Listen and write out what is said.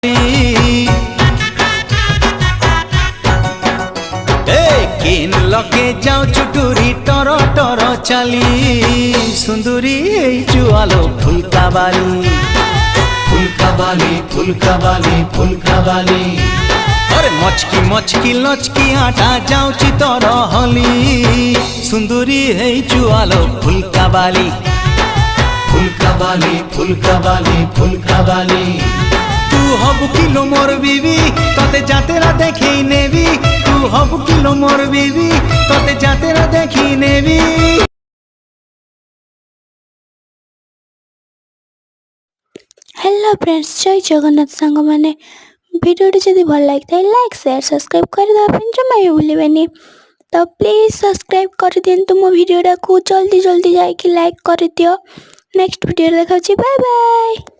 बाली केन लगे जाओ चुटुरी टर टर चाली सुंदरी जुआलो फुलका बाली फुलका बाली फुलका बाली फुलका बाली अरे मचकी मचकी लचकी आटा जाऊची तर हली सुंदरी है जुआलो फुलका बाली फुलका बाली फुलका बाली फुलका बाली तू हब किलो मोर बीबी तते जाते ना देखी नेबी तू हब किलो मोर बीबी तते जाते ना देखी नेबी। हेलो फ्रेंड्स जय जगन्नाथ सांग मैंने भिडियोटी जदि भल लगी था लाइक शेयर सब्सक्राइब कर जमा भी भूलें तो प्लीज सब्सक्राइब कर दिंतु मो भिडियोटा को जल्दी जल्दी जाकि लाइक कर दियो। नेक्स्ट वीडियो देखा बाय बाय।